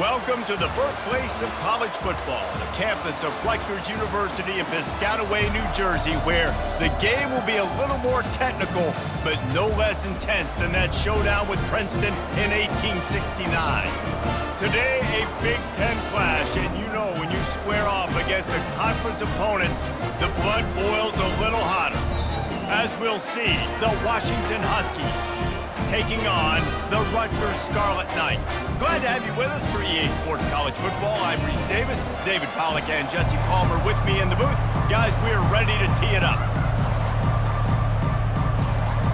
Welcome to the birthplace of college football, the campus of Rutgers University in Piscataway, New Jersey, where the game will be a little more technical, but no less intense than that showdown with Princeton in 1869. Today, a Big Ten clash, and you know when you square off against a conference opponent, the blood boils a little hotter. As we'll see, the Washington Huskies taking on the Rutgers Scarlet Knights. Glad to have you with us for EA Sports College Football. I'm Reese Davis, David Pollack and Jesse Palmer with me in the booth. Guys, we're ready to tee it up.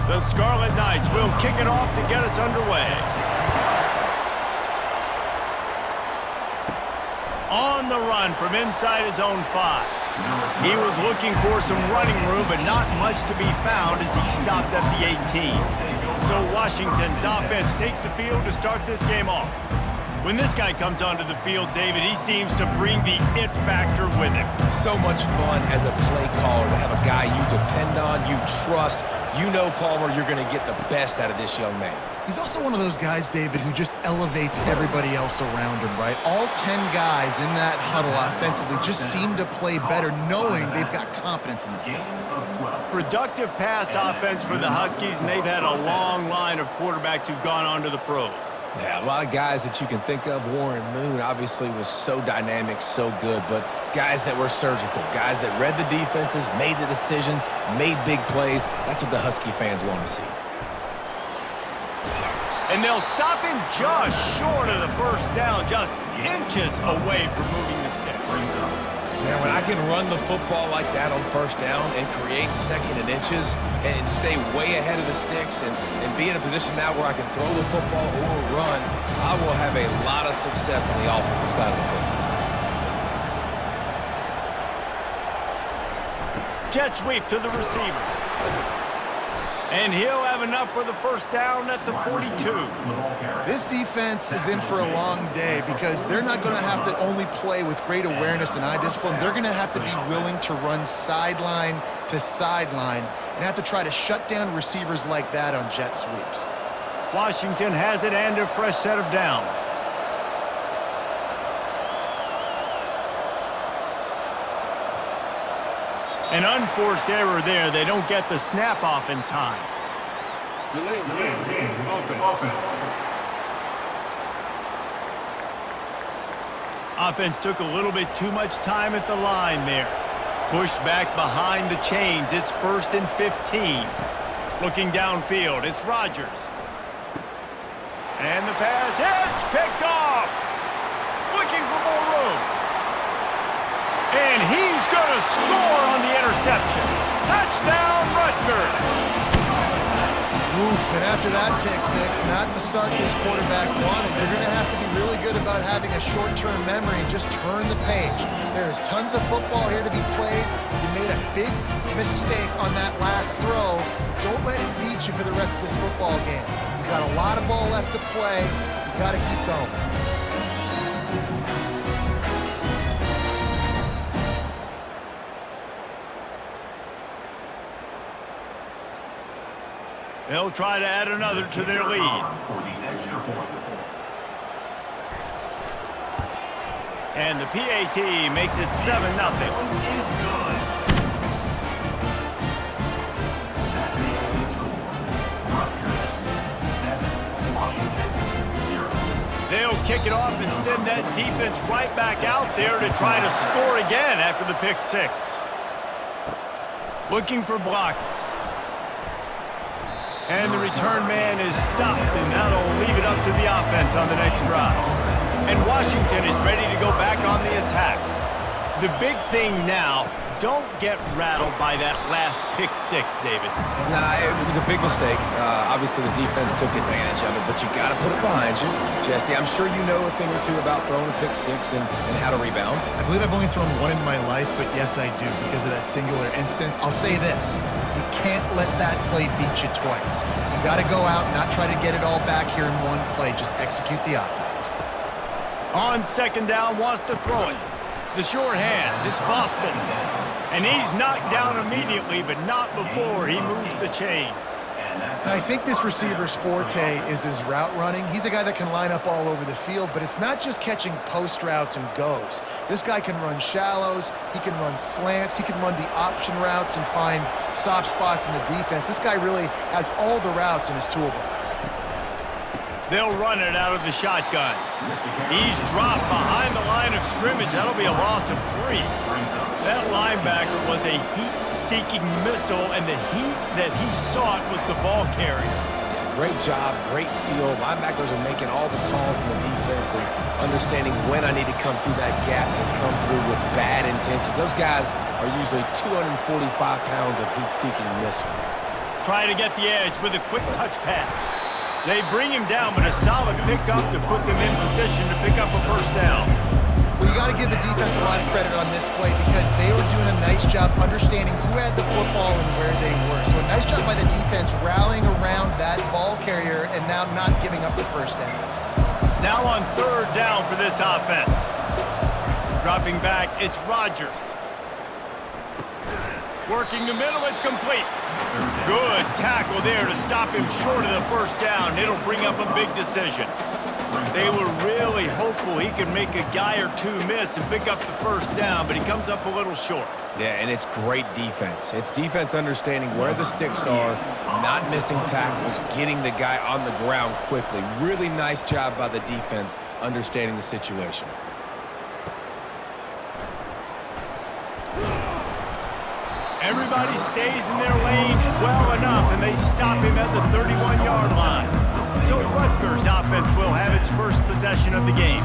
The Scarlet Knights will kick it off to get us underway. On the run from inside his own 5. He was looking for some running room, but not much to be found as he stopped at the 18. So Washington's offense takes the field to start this game off. When this guy comes onto the field, David, he seems to bring the it factor with him. So much fun as a play caller to have a guy you depend on, you trust. You know, Palmer, you're going to get the best out of this young man. He's also one of those guys, David, who just elevates everybody else around him, right? All 10 guys in that huddle offensively just seem to play better knowing they've got confidence in this guy. Productive pass offense for the Huskies, and they've had a long line of quarterbacks who've gone on to the pros. Yeah, a lot of guys that you can think of. Warren Moon obviously was so dynamic, so good, but guys that were surgical, guys that read the defenses, made the decision, made big plays. That's what the Husky fans want to see. And they'll stop him just short of the first down, just inches away from moving the sticks. Man, when I can run the football like that on first down and create second and inches and stay way ahead of the sticks and be in a position now where I can throw the football or run, I will have a lot of success on the offensive side of the football. Jet sweep to the receiver. And he'll have enough for the first down at the 42. This defense is in for a long day because they're not going to have to only play with great awareness and eye discipline. They're going to have to be willing to run sideline to sideline and have to try to shut down receivers like that on jet sweeps. Washington has it and a fresh set of downs. An unforced error there. They don't get the snap off in time. Offense took a little bit too much time at the line there. Pushed back behind the chains. It's 1st and 15. Looking downfield, it's Rogers. And the pass hits, picked off. Looking for more room. And he's going to score on the interception. Touchdown, Rutgers. Oof, and after that pick six, not the start this quarterback wanted. You're going to have to be really good about having a short-term memory and just turn the page. There's tons of football here to be played. You made a big mistake on that last throw. Don't let it beat you for the rest of this football game. You've got a lot of ball left to play. You've got to keep going. They'll try to add another to their lead. And the PAT makes it 7-0. They'll kick it off and send that defense right back out there to try to score again after the pick six. Looking for blockers. And the return man is stopped, and that'll leave it up to the offense on the next drive. And Washington is ready to go back on the attack. The big thing now, don't get rattled by that last pick six, David. Nah, it was a big mistake. Obviously, the defense took advantage of it, but you got to put it behind you. Jesse, I'm sure you know a thing or two about throwing a pick six and how to rebound. I believe I've only thrown one in my life, but yes, I do because of that singular instance. I'll say this. You can't let that play beat you twice. You got to go out and not try to get it all back here in one play. Just execute the offense. On second down, wants to throw it. The short hands, it's Boston. And he's knocked down immediately, but not before he moves the chains. And I think this receiver's forte is his route running. He's a guy that can line up all over the field, but it's not just catching post routes and goes. This guy can run shallows, he can run slants, he can run the option routes and find soft spots in the defense. This guy really has all the routes in his toolbox. They'll run it out of the shotgun. He's dropped behind the line of scrimmage. That'll be a loss of 3. That linebacker was a heat-seeking missile, and the heat that he sought was the ball carrier. Great job, great feel. Linebackers are making all the calls in the defense and understanding when I need to come through that gap and come through with bad intention. Those guys are usually 245 pounds of heat-seeking missile. Trying to get the edge with a quick touch pass. They bring him down, but a solid pickup to put them in position to pick up a first down. Well, you got to give the defense a lot of credit on this play because they were doing a nice job understanding who had the football and where they were. So a nice job by the defense rallying around that ball carrier and now not giving up the first down. Now on third down for this offense. Dropping back, it's Rutgers. Working the middle, it's complete. Good tackle there to stop him short of the first down. It'll bring up a big decision. They were really hopeful he could make a guy or two miss and pick up the first down, but he comes up a little short. Yeah, and it's great defense. It's defense understanding where the sticks are, not missing tackles, getting the guy on the ground quickly. Really nice job by the defense understanding the situation. Everybody stays in their lanes well enough, and they stop him at the 31-yard line. So Rutgers offense will have its first possession of the game.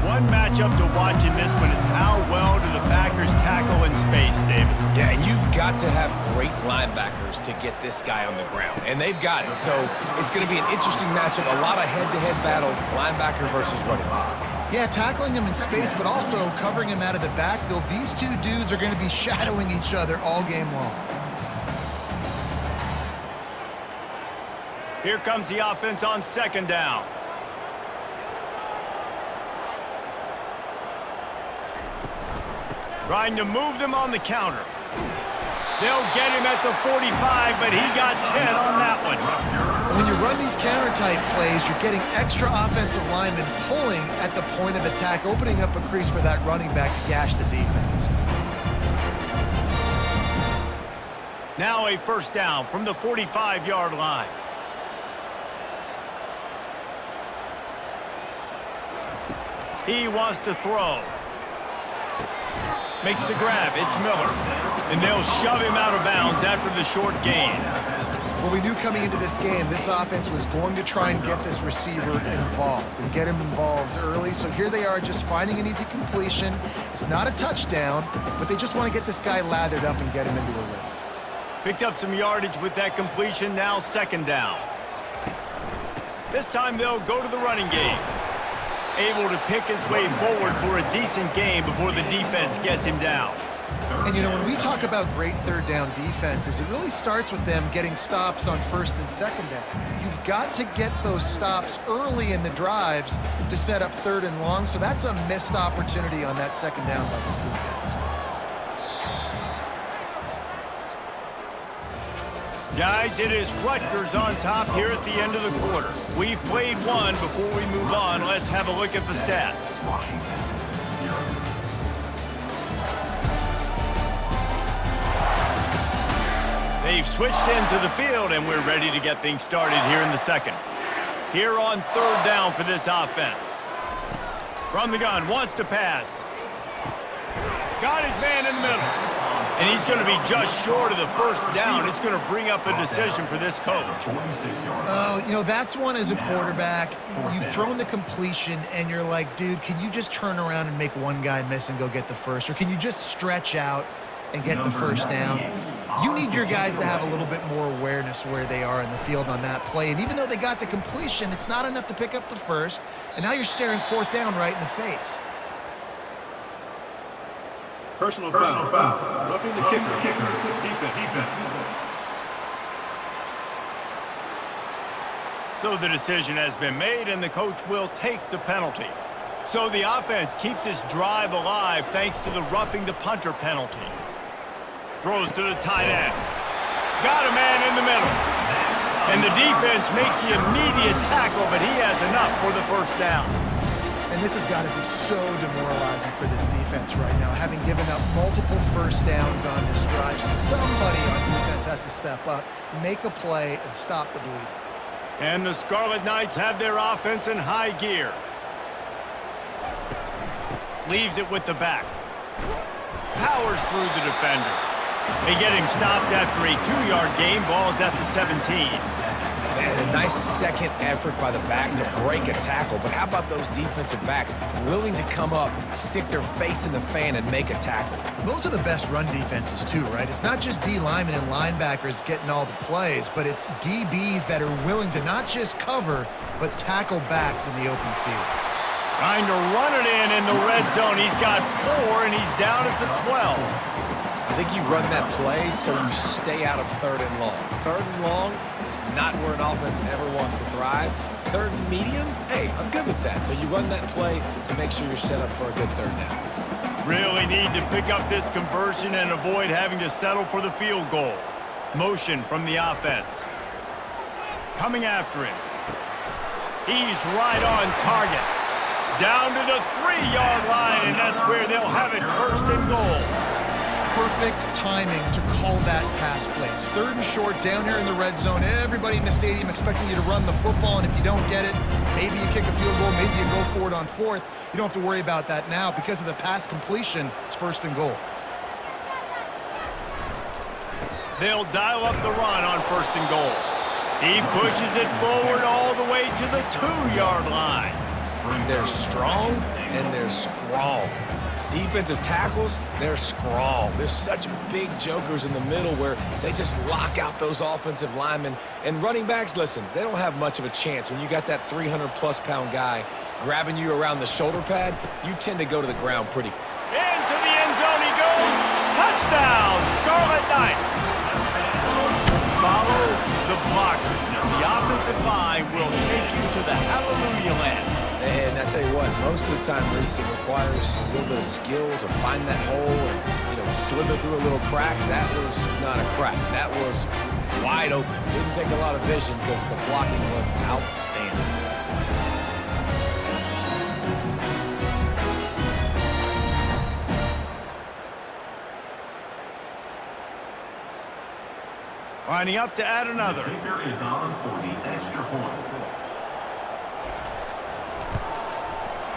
One matchup to watch in this one is how well do the Packers tackle in space, David? Yeah, and you've got to have great linebackers to get this guy on the ground, and they've got it. So it's going to be an interesting matchup, a lot of head-to-head battles, linebacker versus running back. Yeah, tackling him in space, but also covering him out of the backfield. These two dudes are going to be shadowing each other all game long. Here comes the offense on second down. Trying to move them on the counter. They'll get him at the 45, but he got 10 on that one. When you run these counter-type plays, you're getting extra offensive linemen pulling at the point of attack, opening up a crease for that running back to gash the defense. Now a first down from the 45-yard line. He wants to throw. Makes the grab. It's Miller. And they'll shove him out of bounds after the short gain. Well, we knew coming into this game, this offense was going to try and get this receiver involved and get him involved early. So here they are just finding an easy completion. It's not a touchdown, but they just want to get this guy lathered up and get him into a rhythm. Picked up some yardage with that completion. Now second down. This time they'll go to the running game. Able to pick his way forward for a decent game before the defense gets him down. And, you know, when we talk about great third down defenses, it really starts with them getting stops on first and second down. You've got to get those stops early in the drives to set up third and long, so that's a missed opportunity on that second down by this defense. Guys, it is Rutgers on top here at the end of the quarter. We've played one. Before we move on, let's have a look at the stats. They've switched into the field, and we're ready to get things started here in the second. Here on third down for this offense. From the gun, wants to pass. Got his man in the middle. And he's going to be just short of the first down. It's going to bring up a decision for this coach. Oh, you know, that's one as a quarterback. You've thrown the completion, and you're like, dude, can you just turn around and make one guy miss and go get the first? Or can you just stretch out and get the first down? You need your guys to have a little bit more awareness where they are in the field on that play. And even though they got the completion, it's not enough to pick up the first. And now you're staring fourth down right in the face. Personal foul. Roughing the kicker. Defense. So the decision has been made, and the coach will take the penalty. So the offense keeps its drive alive thanks to the roughing the punter penalty. Throws to the tight end. Got a man in the middle. And the defense makes the immediate tackle, but he has enough for the first down. And this has got to be so demoralizing for this defense right now. Having given up multiple first downs on this drive, somebody on defense has to step up, make a play, and stop the bleeding. And the Scarlet Knights have their offense in high gear. Leaves it with the back. Powers through the defender. They get him stopped after a 2-yard gain. Ball's at the 17. Man, a nice second effort by the back to break a tackle. But how about those defensive backs willing to come up, stick their face in the fan, and make a tackle? Those are the best run defenses too, right? It's not just D linemen and linebackers getting all the plays, but it's DBs that are willing to not just cover, but tackle backs in the open field. Trying to run it in the red zone. He's got 4, and he's down at the 12. I think you run that play so you stay out of 3rd and long. 3rd and long is not where an offense ever wants to thrive. 3rd and medium, hey, I'm good with that. So you run that play to make sure you're set up for a good 3rd down. Really need to pick up this conversion and avoid having to settle for the field goal. Motion from the offense. Coming after him. He's right on target. Down to the 3-yard line, and that's where they'll have it, 1st and goal. Perfect timing to call that pass play. It's 3rd and short down here in the red zone. Everybody in the stadium expecting you to run the football, and if you don't get it, maybe you kick a field goal, maybe you go for it on 4th. You don't have to worry about that now. Because of the pass completion, it's 1st and goal. They'll dial up the run on 1st and goal. He pushes it forward all the way to the 2-yard line. They're strong and they're strong. Defensive tackles, they're strong. There's such big jokers in the middle where they just lock out those offensive linemen. And running backs, listen, they don't have much of a chance. When you got that 300-plus pound guy grabbing you around the shoulder pad, you tend to go to the ground pretty. Into the end zone he goes. Touchdown, Scarlet Knights. Follow the blockers. The offensive line will take you to the hallelujah land. And I tell you what, most of the time, Reese, it requires a little bit of skill to find that hole and, slither through a little crack. That was not a crack. That was wide open. Didn't take a lot of vision because the blocking was outstanding. Lining up to add another. Kicker is on for the extra point.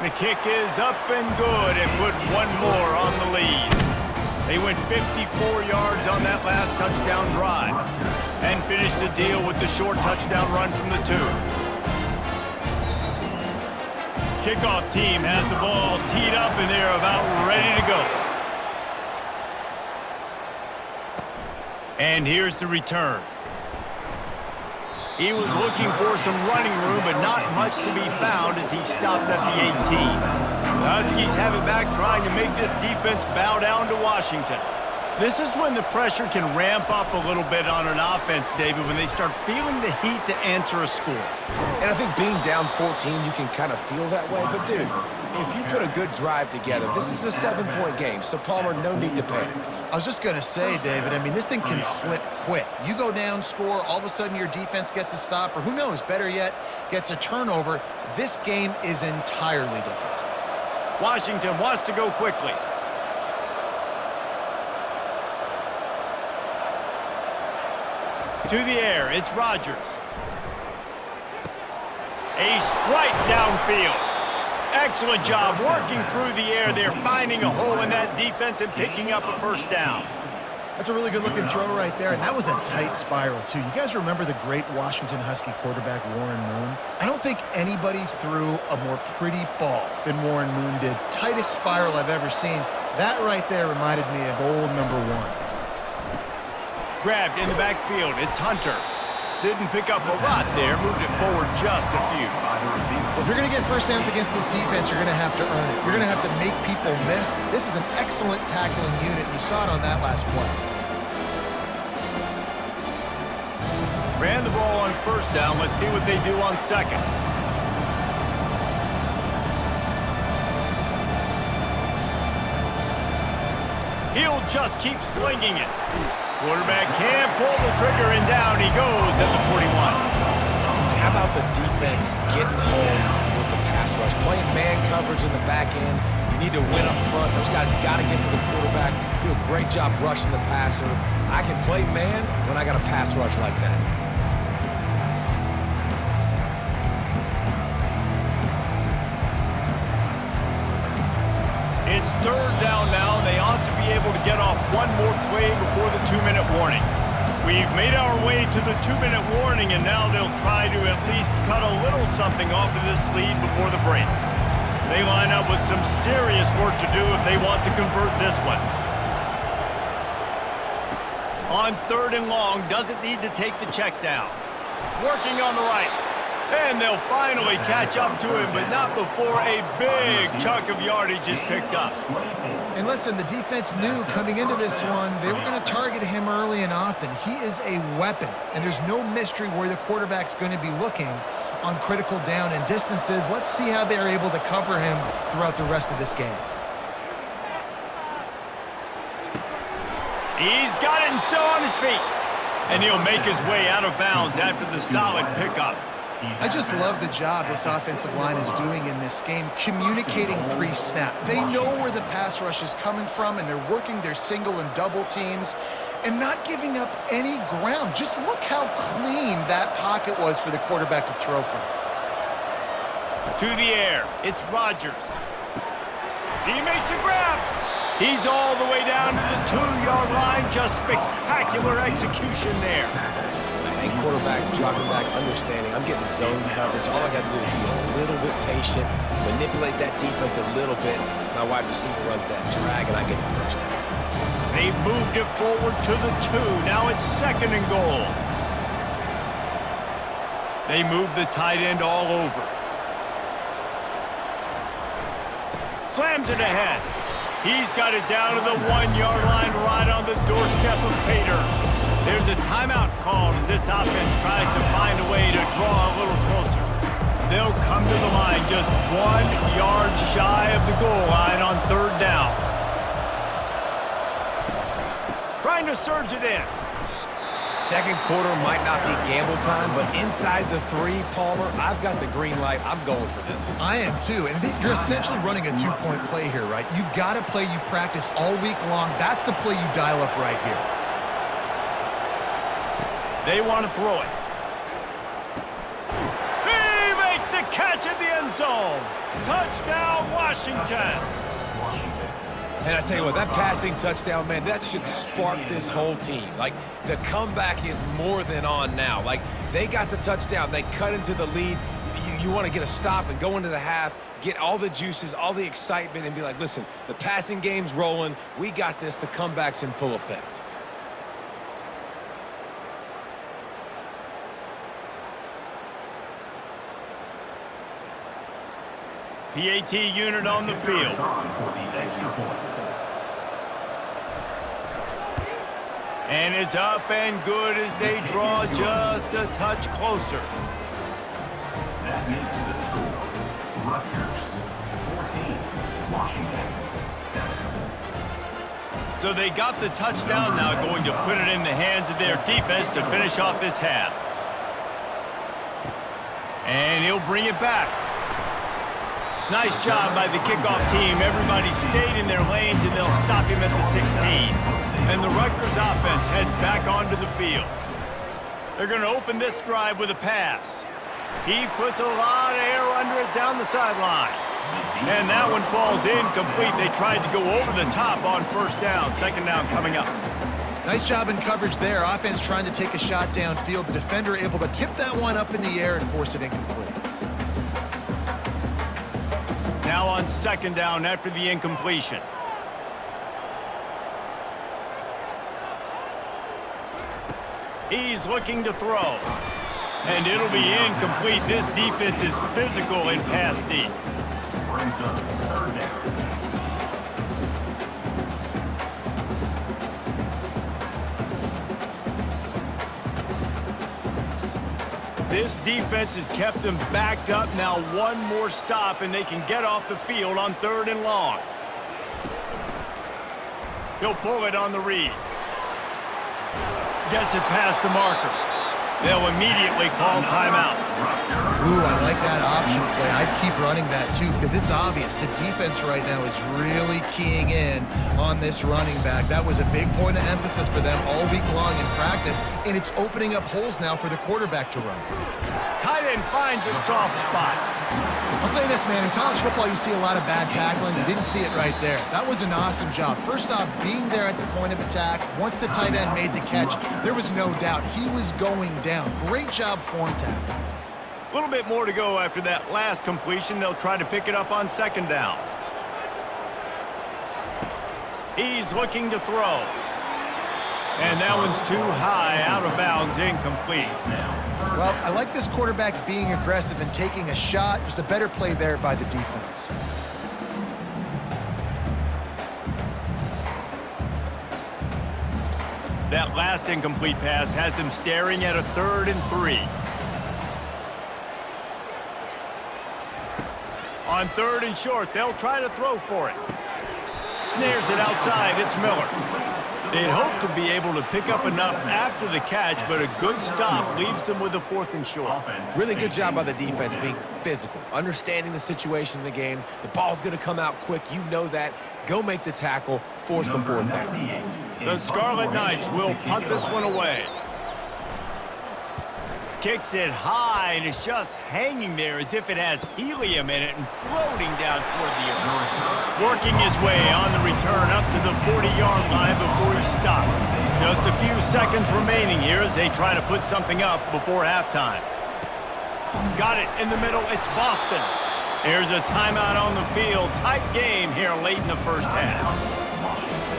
The kick is up and good and put one more on the lead. They went 54 yards on that last touchdown drive and finished the deal with the short touchdown run from the 2. Kickoff team has the ball teed up and they're about ready to go. And here's the return. He was looking for some running room, but not much to be found as he stopped at the 18. The Huskies have it back, trying to make this defense bow down to Washington. This is when the pressure can ramp up a little bit on an offense, David, when they start feeling the heat to answer a score. And I think being down 14, you can kind of feel that way. But, dude, if you put a good drive together, this is a 7-point game, so Palmer, no need to panic. I was just going to say, David, I mean, this thing can flip quick. You go down, score, all of a sudden your defense gets a stop, or who knows, better yet, gets a turnover. This game is entirely different. Washington wants to go quickly. To the air, it's Rutgers. A strike downfield. Excellent job working through the air there, finding a hole in that defense and picking up a first down. That's a really good-looking throw right there, and that was a tight spiral, too. You guys remember the great Washington Husky quarterback Warren Moon? I don't think anybody threw a more pretty ball than Warren Moon did. Tightest spiral I've ever seen. That right there reminded me of old number 1. Grabbed in the backfield, it's Hunter. Didn't pick up a lot there, moved it forward just a few. Well, if you're going to get first downs against this defense, you're going to have to earn it. You're going to have to make people miss. This is an excellent tackling unit. You saw it on that last play. Ran the ball on first down. Let's see what they do on second. He'll just keep slinging it. Quarterback can't pull the trigger, and down he goes at the 41. How about the defense getting home with the pass rush? Playing man coverage in the back end. You need to win up front. Those guys got to get to the quarterback. Do a great job rushing the passer. I can play man when I got a pass rush like that. It's third down now, and they ought to be able to get off one more play before the 2-minute warning. We've made our way to the 2-minute warning, and now they'll try to at least cut a little something off of this lead before the break. They line up with some serious work to do if they want to convert this one. On 3rd and long, doesn't need to take the check down. Working on the right. And they'll finally catch up to him, but not before a big chunk of yardage is picked up. And listen, the defense knew coming into this one, they were going to target him early and often. He is a weapon, and there's no mystery where the quarterback's going to be looking on critical down and distances. Let's see how they're able to cover him throughout the rest of this game. He's got it and still on his feet. And he'll make his way out of bounds after the solid pickup. I just love the job this offensive line is doing in this game, communicating pre-snap. They know where the pass rush is coming from, and they're working their single and double teams and not giving up any ground. Just look how clean that pocket was for the quarterback to throw from. To the air, it's Rutgers. He makes a grab. He's all the way down to the 2-yard line. Just spectacular execution there. And quarterback dropping back, understanding I'm getting zone coverage. All I got to do is be a little bit patient, manipulate that defense a little bit. My wide receiver runs that drag, and I get the first down. They've moved it forward to the 2. Now it's 2nd and goal. They move the tight end all over. Slams it ahead. He's got it down to the 1-yard line, right on the doorstep of Pater. There's a timeout called as this offense tries to find a way to draw a little closer. They'll come to the line just 1 yard shy of the goal line on 3rd down. Trying to surge it in. Second quarter might not be gamble time, but inside the 3, Palmer, I've got the green light. I'm going for this. I am too, and you're essentially running a 2-point play here, right? You've got a play you practice all week long. That's the play you dial up right here. They want to throw it. He makes a catch in the end zone. Touchdown, Washington. And I tell you what, that passing touchdown, man, that should spark this whole team. Like, the comeback is more than on now. Like, they got the touchdown. They cut into the lead. You want to get a stop and go into the half, get all the juices, all the excitement, and be like, listen, the passing game's rolling. We got this. The comeback's in full effect. PAT unit on the field. And it's up and good as they draw just a touch closer. That makes the score. Rutgers 14, Washington 7. So they got the touchdown now, going to put it in the hands of their defense to finish off this half. And he'll bring it back. Nice job by the kickoff team. Everybody stayed in their lanes, and they'll stop him at the 16. And the Rutgers offense heads back onto the field. They're going to open this drive with a pass. He puts a lot of air under it down the sideline. And that one falls incomplete. They tried to go over the top on 1st down. 2nd down coming up. Nice job in coverage there. Offense trying to take a shot downfield. The defender able to tip that one up in the air and force it incomplete. Now on 2nd down after the incompletion. He's looking to throw. And it'll be incomplete. This defense is physical in pass deep. Brings up 3rd down. This defense has kept them backed up. Now 1 more stop, and they can get off the field on 3rd and long. He'll pull it on the read. Gets it past the marker. They'll immediately call timeout. Ooh, I like that option play. I'd keep running that too because it's obvious the defense right now is really keying in on this running back. That was a big point of emphasis for them all week long in practice, and it's opening up holes now for the quarterback to run. Tight end finds a soft spot. I'll say this, man, in college football you see a lot of bad tackling. You didn't see it right there. That was an awesome job. First off, being there at the point of attack. Once the tight end made the catch, there was no doubt he was going down. Great job form tackle. A little bit more to go after that last completion. They'll try to pick it up on second down. He's looking to throw. And that one's too high, out of bounds, incomplete. Well, I like this quarterback being aggressive and taking a shot. Just a better play there by the defense. That last incomplete pass has him staring at a 3rd and 3. On 3rd and short, they'll try to throw for it. Snares it outside, it's Miller. They'd hope to be able to pick up enough after the catch, but a good stop leaves them with a 4th and short. Really good job by the defense being physical, understanding the situation in the game. The ball's going to come out quick. You know that. Go make the tackle, force the 4th down. The Scarlet Knights will punt this one away. Kicks it high, and it's just hanging there as if it has helium in it and floating down toward the earth. Working his way on the return up to the 40-yard line before he stopped. Just a few seconds remaining here as they try to put something up before halftime. Got it in the middle. It's Boston. There's a timeout on the field. Tight game here late in the first half.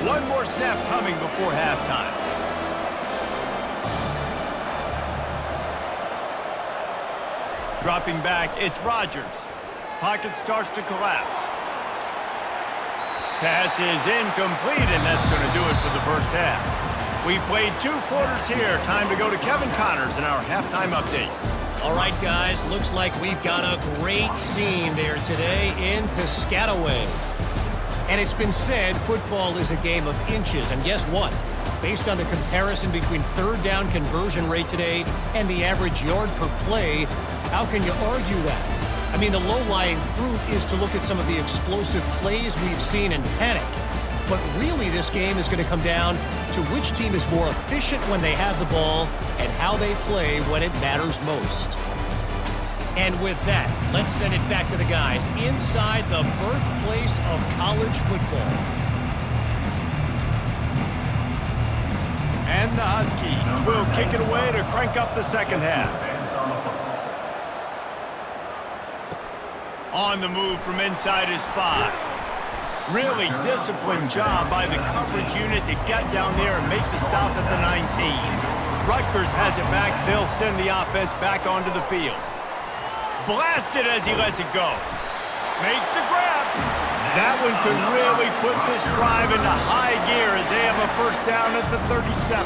One more snap coming before halftime. Dropping back, it's Rutgers. Pocket starts to collapse. Pass is incomplete, and that's going to do it for the first half. We've played 2 quarters here. Time to go to Kevin Connors in our halftime update. All right, guys, looks like we've got a great scene there today in Piscataway. And it's been said football is a game of inches, and guess what? Based on the comparison between 3rd down conversion rate today and the average yard per play, how can you argue that? I mean, the low-lying fruit is to look at some of the explosive plays we've seen and panic. But really, this game is going to come down to which team is more efficient when they have the ball and how they play when it matters most. And with that, let's send it back to the guys inside the birthplace of college football. And the Huskies will kick it away to crank up the second half. On the move from inside his 5. Really disciplined job by the coverage unit to get down there and make the stop at the 19. Rutgers has it back. They'll send the offense back onto the field. Blasted as he lets it go. Makes the grab. That one could really put this drive into high gear as they have a first down at the 37.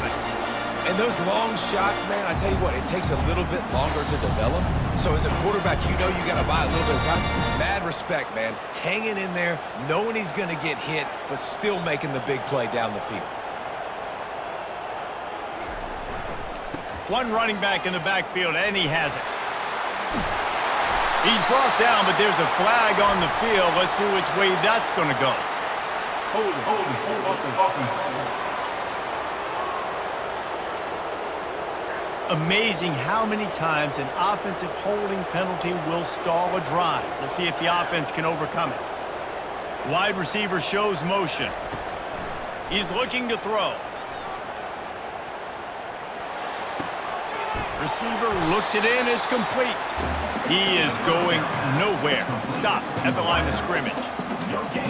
And those long shots, man, I tell you what, it takes a little bit longer to develop. So as a quarterback, you know you got to buy a little bit of time. Mad respect, man. Hanging in there, knowing he's going to get hit, but still making the big play down the field. One running back in the backfield, and he has it. He's brought down, but there's a flag on the field. Let's see which way that's going to go. Hold it. Amazing how many times an offensive holding penalty will stall a drive. We'll see if the offense can overcome it. Wide receiver shows motion. He's looking to throw. Receiver looks it in. It's complete. He is going nowhere. Stop at the line of scrimmage.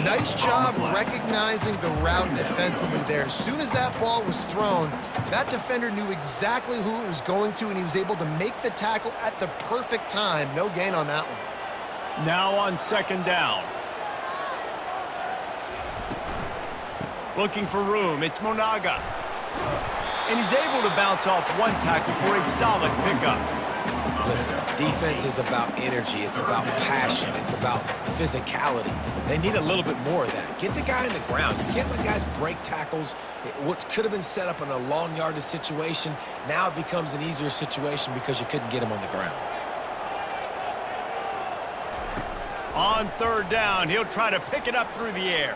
Nice job recognizing the route defensively there. As soon as that ball was thrown, that defender knew exactly who it was going to, and he was able to make the tackle at the perfect time. No gain on that one. Now on second down. Looking for room. It's Monaga. And he's able to bounce off one tackle for a solid pickup. Listen, defense is about energy. It's about passion. It's about physicality. They need a little bit more of that. Get the guy in the ground. You can't let guys break tackles. What could have been set up in a long yardage situation, now it becomes an easier situation because you couldn't get him on the ground. On third down, he'll try to pick it up through the air.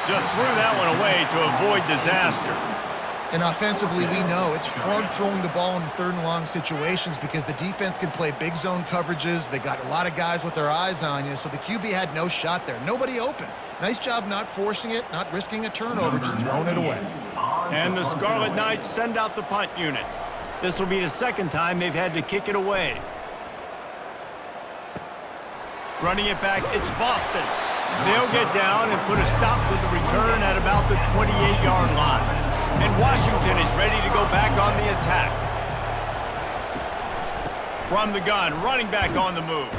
Just threw that one away to avoid disaster. And offensively, we know it's hard throwing the ball in third and long situations because the defense can play big zone coverages. They got a lot of guys with their eyes on you, so the QB had no shot there. Nobody open. Nice job not forcing it, not risking a turnover, just throwing it away. And the Scarlet Knights send out the punt unit. This will be the second time they've had to kick it away. Running it back, it's Boston. They'll get down and put a stop to the return at about the 28-yard line. And Washington is ready to go back on the attack. From the gun, running back on the move.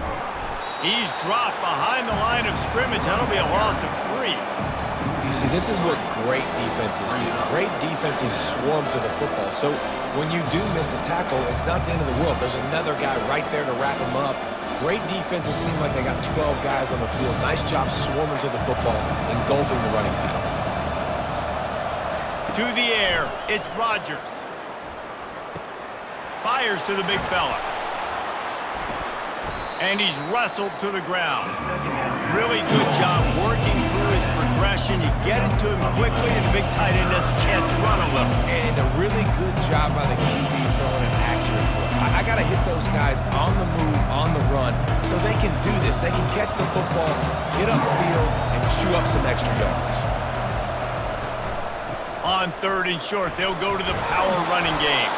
He's dropped behind the line of scrimmage. That'll be a loss of 3. You see, this is what great defenses do. Great defenses swarm to the football. So when you do miss a tackle, it's not the end of the world. There's another guy right there to wrap him up. Great defenses seem like they got 12 guys on the field. Nice job swarming to the football, engulfing the running back. To the air, it's Rutgers. Fires to the big fella. And he's wrestled to the ground. Really good job working through his progression. You get it to him quickly, and the big tight end has a chance to run a little. And a really good job by the QB throwing an accurate throw. I got to hit those guys on the move, on the run, so they can do this. They can catch the football, get upfield, and chew up some extra yards. On third and short, they'll go to the power running game.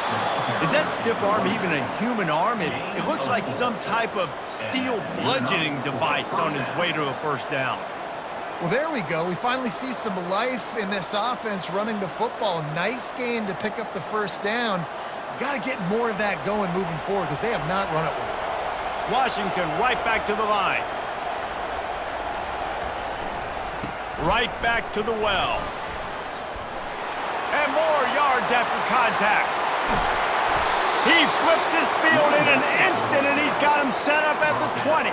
Is that stiff arm even a human arm? It looks like some type of steel bludgeoning device on his way to a first down. Well, there we go. We finally see some life in this offense running the football. Nice game to pick up the first down. Got to get more of that going moving forward because they have not run it well. Washington right back to the line. Right back to the well. And more yards after contact. He flips his field in an instant, and he's got him set up at the 20.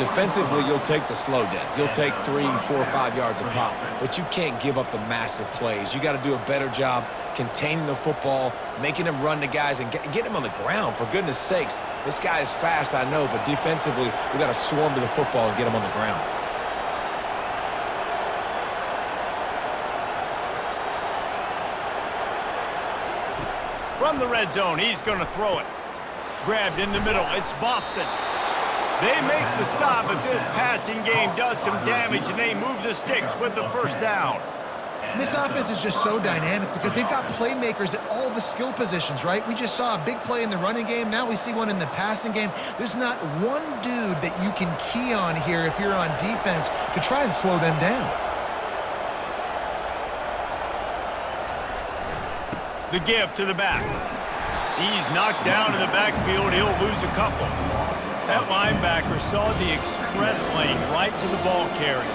Defensively, you'll take the slow death. You'll take 3, 4, 5 yards a pop, but you can't give up the massive plays. You got to do a better job containing the football, making him run the guys, and get him on the ground. For goodness sakes, this guy is fast, I know, but defensively, we got to swarm to the football and get him on the ground. From the red zone, he's going to throw it. Grabbed in the middle, it's Boston. They make the stop, but this passing game does some damage, and they move the sticks with the first down. And this offense is just so dynamic because they've got playmakers at all the skill positions, right? We just saw a big play in the running game. Now we see one in the passing game. There's not one dude that you can key on here if you're on defense to try and slow them down. The give to the back. He's knocked down in the backfield. He'll lose a couple. That linebacker saw the express lane right to the ball carrier.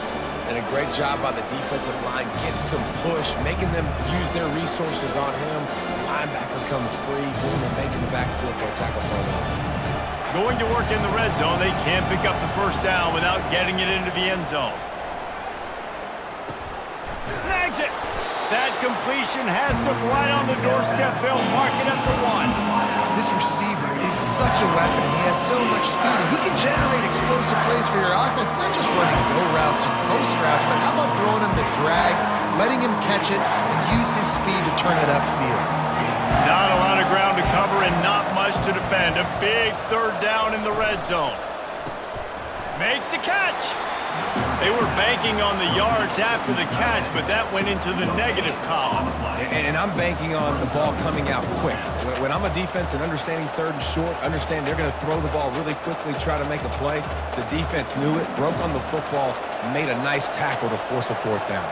And a great job by the defensive line, getting some push, making them use their resources on him. The linebacker comes free, boom, and making the backfield for a tackle for a loss. Going to work in the red zone. They can't pick up the first down without getting it into the end zone. Snags it. That completion has them right on the doorstep. They'll mark it at the 1. This receiver is such a weapon. He has so much speed, and he can generate explosive plays for your offense, not just running go routes and post routes, but how about throwing him the drag, letting him catch it, and use his speed to turn it upfield. Not a lot of ground to cover and not much to defend. A big third down in the red zone. Makes the catch. They were banking on the yards after the catch, but that went into the negative column. And I'm banking on the ball coming out quick. When I'm a defense and understanding third and short, understand they're going to throw the ball really quickly, try to make a play. The defense knew it, broke on the football, made a nice tackle to force a fourth down.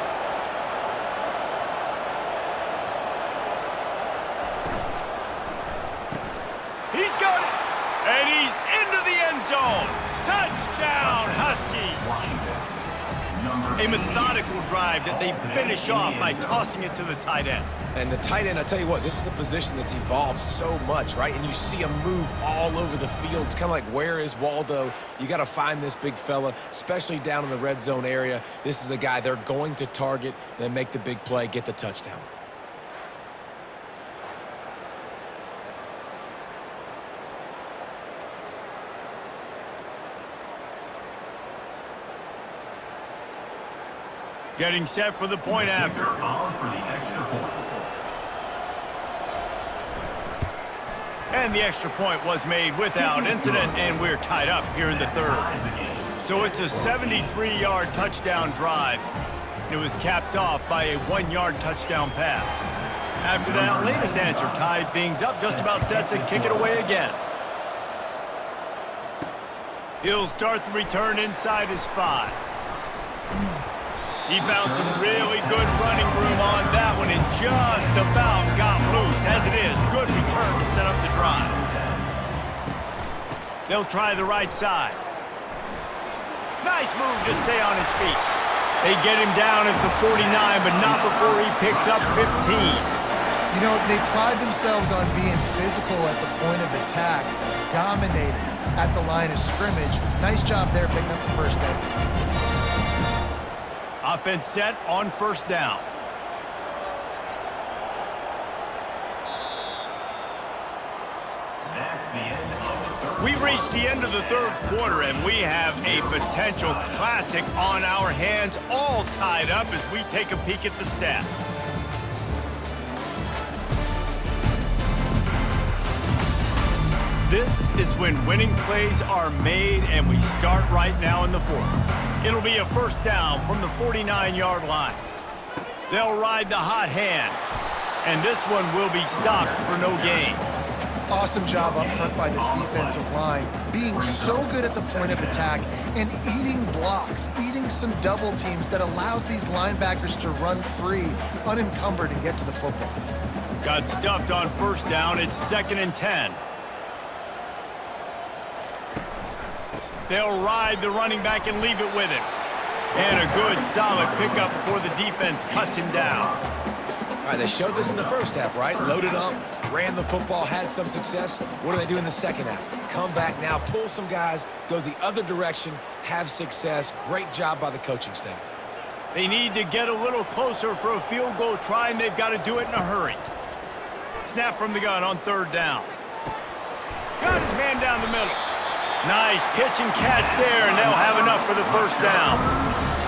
He's got it, and he's into the end zone. Touchdown, Huskies. Washington, A methodical drive that they finish off by tossing it to the tight end. And the tight end, I tell you what, this is a position that's evolved so much, right? And you see him move all over the field. It's kind of like, where is Waldo? You got to find this big fella, especially down in the red zone area. This is the guy they're going to target, then make the big play, get the touchdown. Getting set for the point after. On for the extra point. And the extra point was made without incident, and we're tied up here in the third. So it's a 73-yard touchdown drive. It was capped off by a 1-yard touchdown pass. After that latest answer tied things up, just about set to kick it away again. He'll start the return inside his 5. He found some really good running room on that one and just about got loose. As it is, good return to set up the drive. They'll try the right side. Nice move to stay on his feet. They get him down at the 49, but not before he picks up 15. You know, they pride themselves on being physical at the point of attack, dominating at the line of scrimmage. Nice job there picking up the first down. Offense set on first down. That's the end of the third. We reached the end of the third quarter, and we have a potential classic on our hands, all tied up as we take a peek at the stats. This is when winning plays are made, and we start right now in the fourth. It'll be a first down from the 49-yard line. They'll ride the hot hand, and this one will be stopped for no gain. Awesome job up front by this defensive line, being so good at the point of attack and eating blocks, eating some double teams that allows these linebackers to run free, unencumbered, and get to the football. Got stuffed on first down. It's 2nd and 10. They'll ride the running back and leave it with him. And a good, solid pickup before the defense cuts him down. All right, they showed this in the first half, right? Loaded up, ran the football, had some success. What do they do in the second half? Come back now, pull some guys, go the other direction, have success. Great job by the coaching staff. They need to get a little closer for a field goal try, and they've got to do it in a hurry. Snap from the gun on third down. Got his man down the middle. Nice pitch and catch there, and they'll have enough for the first down.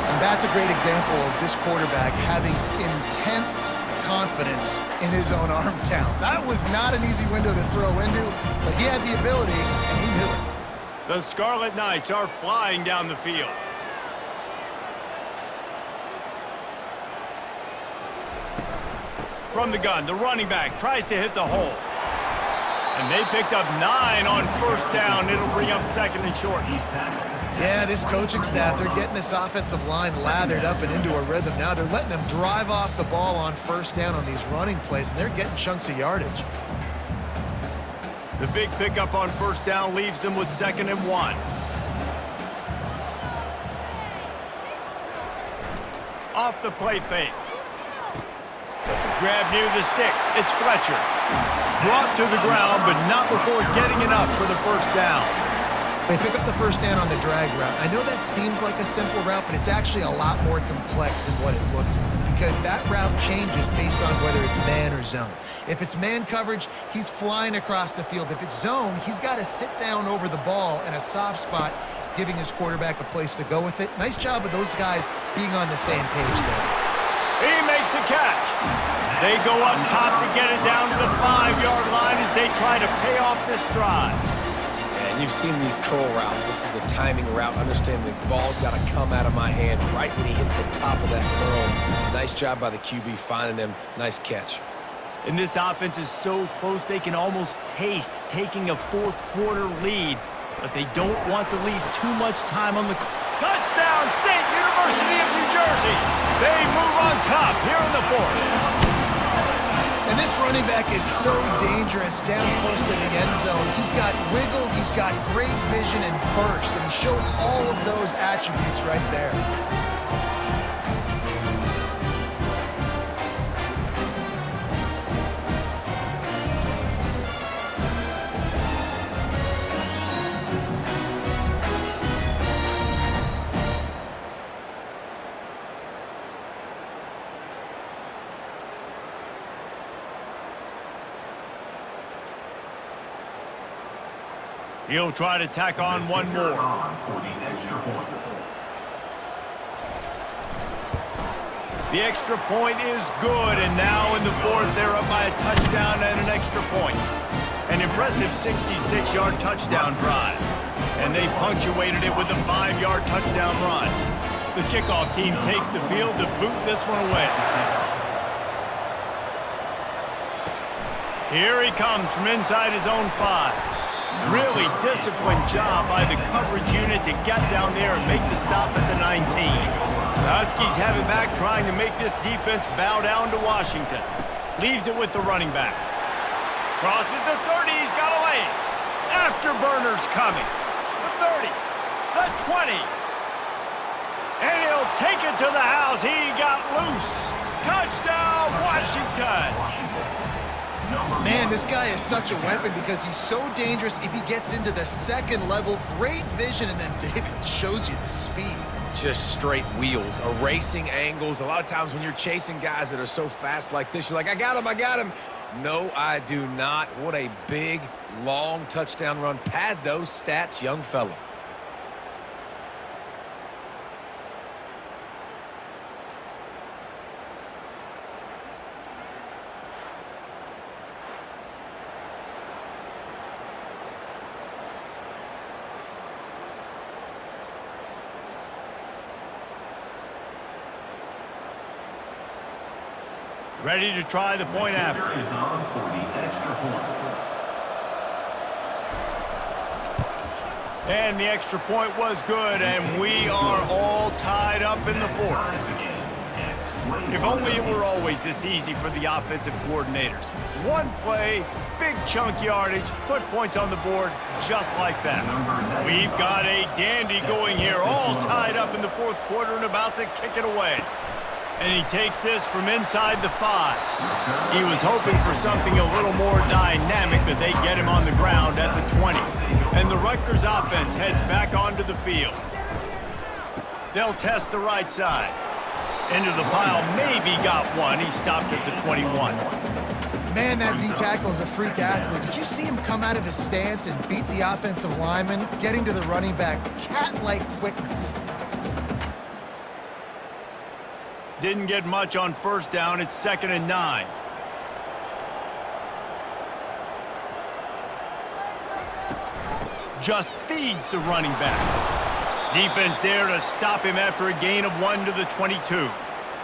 And that's a great example of this quarterback having intense confidence in his own arm talent. That was not an easy window to throw into, but he had the ability, and he knew it. The Scarlet Knights are flying down the field. From the gun, the running back tries to hit the hole. And they picked up 9 on first down. It'll bring up 2nd and short. Yeah, this coaching staff, they're getting this offensive line lathered up and into a rhythm now. They're letting them drive off the ball on first down on these running plays, and they're getting chunks of yardage. The big pickup on first down leaves them with 2nd and 1. Off the play fake. Grab near the sticks. It's Fletcher. Brought to the ground, but not before getting enough for the first down. They pick up the first down on the drag route. I know that seems like a simple route, but it's actually a lot more complex than what it looks like, because that route changes based on whether it's man or zone. If it's man coverage, he's flying across the field. If it's zone, he's got to sit down over the ball in a soft spot, giving his quarterback a place to go with it. Nice job of those guys being on the same page there. He makes a catch. They go up top to get it down to the 5-yard line as they try to pay off this drive. And you've seen these curl routes. This is a timing route. Understand the ball's got to come out of my hand right when he hits the top of that curl. Nice job by the QB finding him. Nice catch. And this offense is so close they can almost taste taking a fourth-quarter lead, but they don't want to leave too much time on the clock. Touchdown, State University of New Jersey. They move on top here in the fourth. And this running back is so dangerous down close to the end zone. He's got wiggle, he's got great vision and burst, and he showed all of those attributes right there. He'll try to tack on one more. For the extra point. The extra point is good, and now in the fourth, they're up by a touchdown and an extra point. An impressive 66-yard touchdown drive, and they punctuated it with a 5-yard touchdown run. The kickoff team takes the field to boot this one away. Here he comes from inside his own 5. Really disciplined job by the coverage unit to get down there and make the stop at the 19. The Huskies have it back, trying to make this defense bow down to Washington. Leaves it with the running back. Crosses the 30, he's got a lane. Afterburners coming. The 30, the 20. And he'll take it to the house. He got loose. Touchdown, Washington. Man, this guy is such a weapon because he's so dangerous if he gets into the second level. Great vision, and then David shows you the speed. Just straight wheels, erasing angles. A lot of times when you're chasing guys that are so fast like this, you're like, I got him, I got him. No, I do not. What a big, long touchdown run. Pad those stats, young fella. Ready to try the point after. Is on for the extra point. And the extra point was good, and we are all tied up in the fourth. If only it were always this easy for the offensive coordinators. One play, big chunk yardage, put points on the board just like that. We've got a dandy going here, all tied up in the fourth quarter and about to kick it away. And he takes this from inside the 5. He was hoping for something a little more dynamic, but they get him on the ground at the 20. And the Rutgers offense heads back onto the field. They'll test the right side. Into the pile, maybe got one. He stopped at the 21. Man, that D-tackle is a freak athlete. Did you see him come out of his stance and beat the offensive lineman, getting to the running back? Cat-like quickness. Didn't get much on first down. It's 2nd and 9. Just feeds the running back. Defense there to stop him after a gain of 1 to the 22.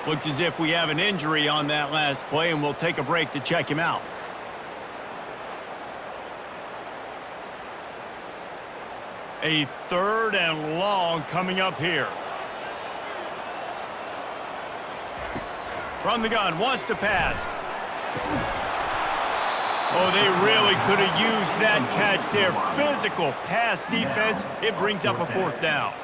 Looks as if we have an injury on that last play, and we'll take a break to check him out. A 3rd and long coming up here. From the gun, wants to pass. Oh, they really could have used that catch there. Physical pass defense. It brings up a 4th down.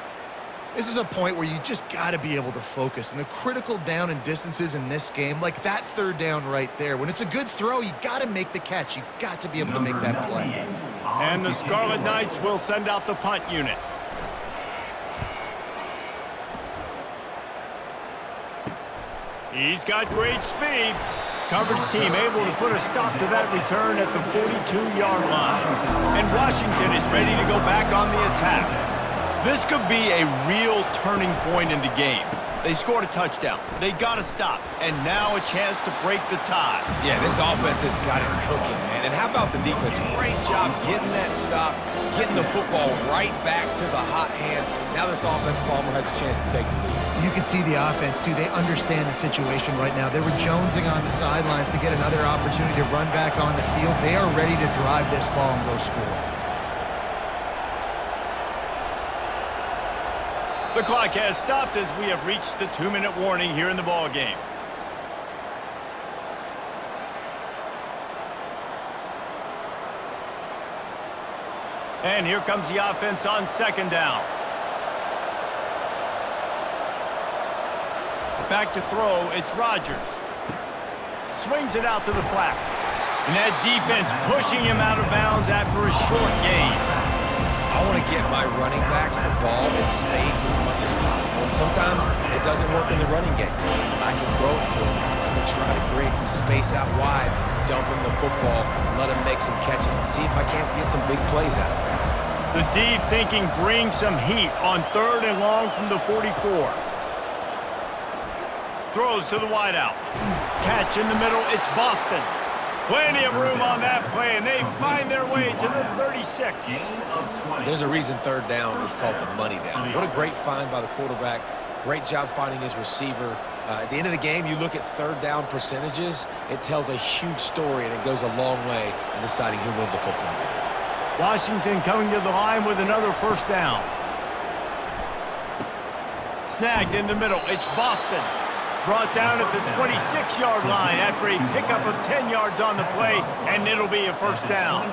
This is a point where you just got to be able to focus. And the critical down and distances in this game, like that 3rd down right there, when it's a good throw, you got to make the catch. You got to be able to make that play. And the Scarlet Knights will send out the punt unit. He's got great speed. Coverage team able to put a stop to that return at the 42-yard line. And Washington is ready to go back on the attack. This could be a real turning point in the game. They scored a touchdown. They got to stop. And now a chance to break the tie. Yeah, this offense has got it cooking, man. And how about the defense? Great job getting that stop, getting the football right back to the hot hand. Now this offense, Palmer, has a chance to take the lead. You can see the offense, too. They understand the situation right now. They were jonesing on the sidelines to get another opportunity to run back on the field. They are ready to drive this ball and go score. The clock has stopped as we have reached the 2-minute warning here in the ball game. And here comes the offense on 2nd down. Back to throw, it's Rogers. Swings it out to the flat. And that defense pushing him out of bounds after a short gain. I want to get my running backs the ball in space as much as possible. And sometimes it doesn't work in the running game. I can throw it to him. I can try to create some space out wide, dump him the football, let him make some catches, and see if I can't get some big plays out of him. The D thinking bring some heat on 3rd and long from the 44. Throws to the wideout. Catch in the middle. It's Boston. Plenty of room on that play, and they find their way to the 36. There's a reason 3rd down is called the money down. What a great find by the quarterback. Great job finding his receiver. At the end of the game, you look at 3rd down percentages. It tells a huge story, and it goes a long way in deciding who wins a football game. Washington coming to the line with another 1st down. Snagged in the middle. It's Boston. Brought down at the 26-yard line after a pickup of 10 yards on the play, and it'll be a 1st down.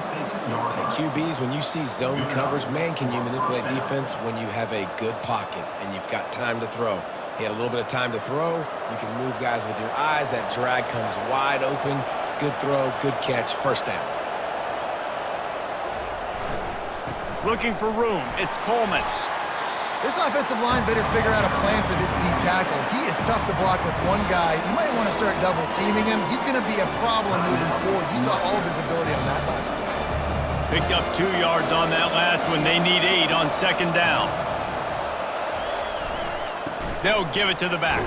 QBs, when you see zone coverage, man, can you manipulate defense when you have a good pocket and you've got time to throw. He had a little bit of time to throw. You can move guys with your eyes. That drag comes wide open. Good throw, good catch, 1st down. Looking for room. It's Coleman. This offensive line better figure out a plan for this D tackle. He is tough to block with one guy. You might want to start double teaming him. He's going to be a problem moving forward. You saw all of his ability on that last play. Picked up 2 yards on that last one. They need 8 on 2nd down. They'll give it to the back.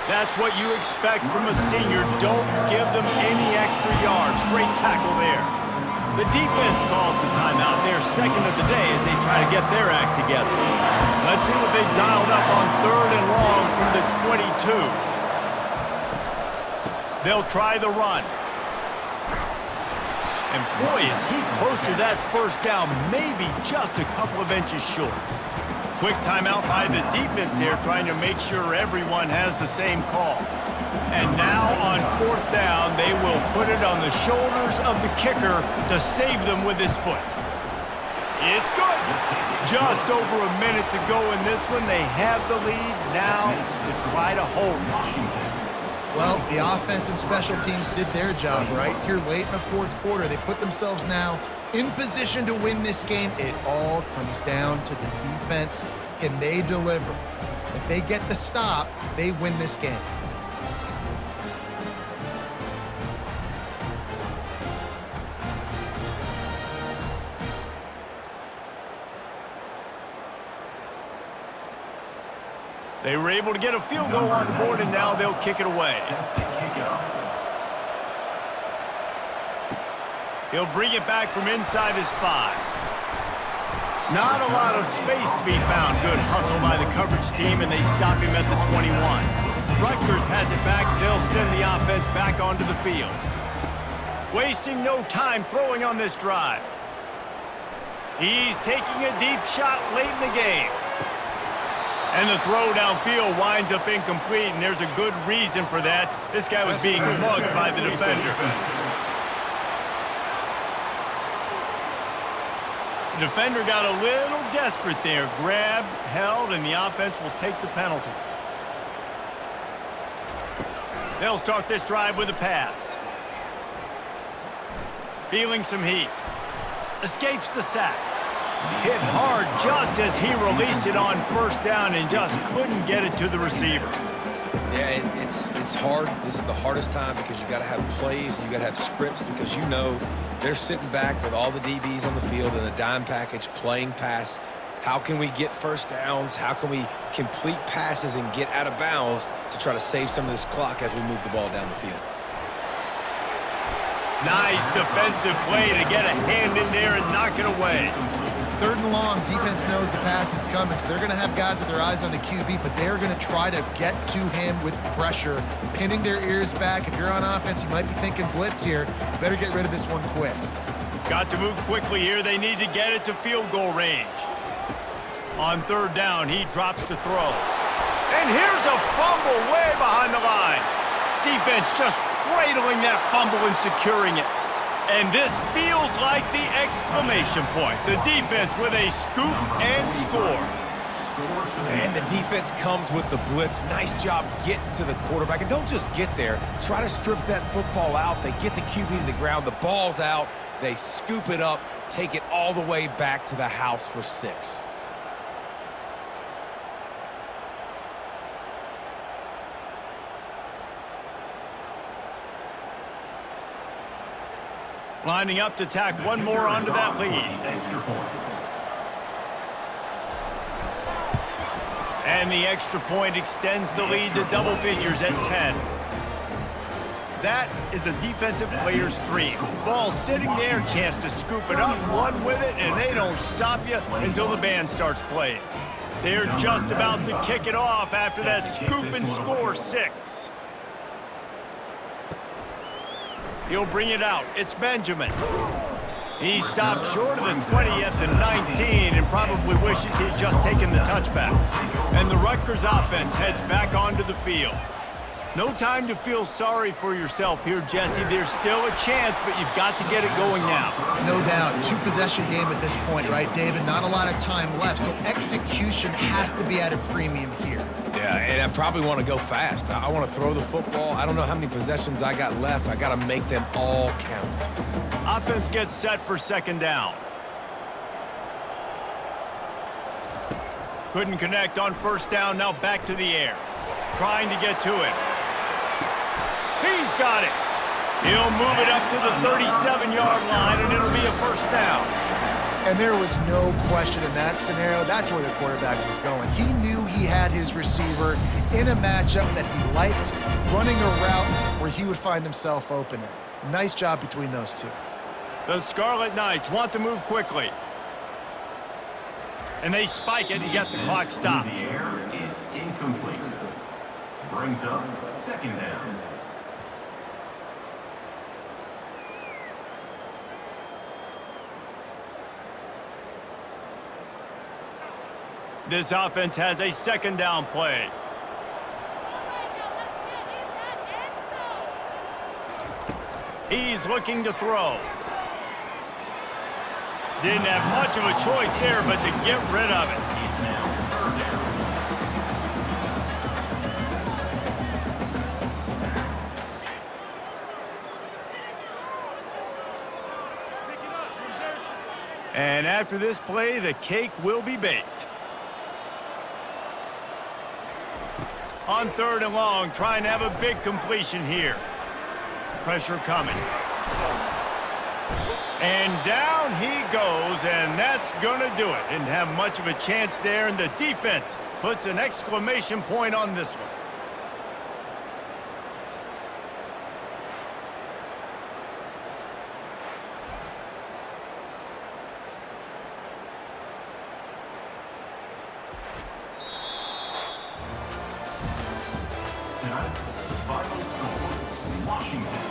That's what you expect from a senior. Don't give them any extra yards. Great tackle there. The defense calls the timeout. They're 2nd of the day as they try to get their act together. Let's see what they've dialed up on 3rd and long from the 22. They'll try the run. And boy, is he close to that 1st down, maybe just a couple of inches short. Quick timeout by the defense there, trying to make sure everyone has the same call. And now on 4th down, they will put it on the shoulders of the kicker to save them with his foot. It's good. Just over a minute to go in this one. They have the lead now to try to hold it. Well, the offense and special teams did their job right here late in the 4th quarter. They put themselves now in position to win this game. It all comes down to the defense. Can they deliver? If they get the stop, they win this game. They were able to get a field goal on the board, and now they'll kick it away. He'll bring it back from inside his 5. Not a lot of space to be found. Good hustle by the coverage team, and they stop him at the 21. Rutgers has it back. They'll send the offense back onto the field. Wasting no time throwing on this drive. He's taking a deep shot late in the game. And the throw downfield winds up incomplete, and there's a good reason for that. This guy was being mugged by the defender. The defender got a little desperate there. Grabbed, held, and the offense will take the penalty. They'll start this drive with a pass. Feeling some heat. Escapes the sack. Hit hard just as he released it on 1st down and just couldn't get it to the receiver. Yeah, it's hard. This is the hardest time because you got to have plays and you got to have scripts because you know they're sitting back with all the DBs on the field in a dime package playing pass. How can we get 1st downs? How can we complete passes and get out of bounds to try to save some of this clock as we move the ball down the field? Nice defensive play to get a hand in there and knock it away. 3rd and long, defense knows the pass is coming, so they're going to have guys with their eyes on the QB, but they're going to try to get to him with pressure, pinning their ears back. If you're on offense, you might be thinking blitz here. You better get rid of this one quick. Got to move quickly here. They need to get it to field goal range. On 3rd down, he drops to throw. And here's a fumble way behind the line. Defense just cradling that fumble and securing it. And this feels like the exclamation point. The defense with a scoop and score. And the defense comes with the blitz. Nice job getting to the quarterback. And don't just get there. Try to strip that football out. They get the QB to the ground. The ball's out. They scoop it up, take it all the way back to the house for 6. Lining up to tack one more onto that lead. And the extra point extends the lead to double figures at 10. That is a defensive player's dream. Ball sitting there, chance to scoop it up, run with it, and they don't stop you until the band starts playing. They're just about to kick it off after that scoop and score 6. He'll bring it out. It's Benjamin. He stopped short of the 20 at the 19 and probably wishes he'd just taken the touchback. And the Rutgers offense heads back onto the field. No time to feel sorry for yourself here, Jesse. There's still a chance, but you've got to get it going now. No doubt. 2-possession game at this point, right, David? Not a lot of time left, so execution has to be at a premium here. Yeah, and I probably want to go fast. I want to throw the football. I don't know how many possessions I got left. I got to make them all count. Offense gets set for second down. Couldn't connect on first down, now back to the air. Trying to get to it. He's got it. He'll move it up to the 37-yard line, and it'll be a first down. And there was no question in that scenario. That's where the quarterback was going. He knew he had his receiver in a matchup that he liked, running a route where he would find himself open. Nice job between those two. The Scarlet Knights want to move quickly. And they spike it and get the clock stopped. The air is incomplete. Brings up second down. This offense has a second down play. He's looking to throw. Didn't have much of a choice there, but to get rid of it. It's now third down. And after this play, the cake will be baked. On third and long, trying to have a big completion here. Pressure coming. And down he goes, and that's going to do it. Didn't have much of a chance there, and the defense puts an exclamation point on this one. Tonight's final score, Washington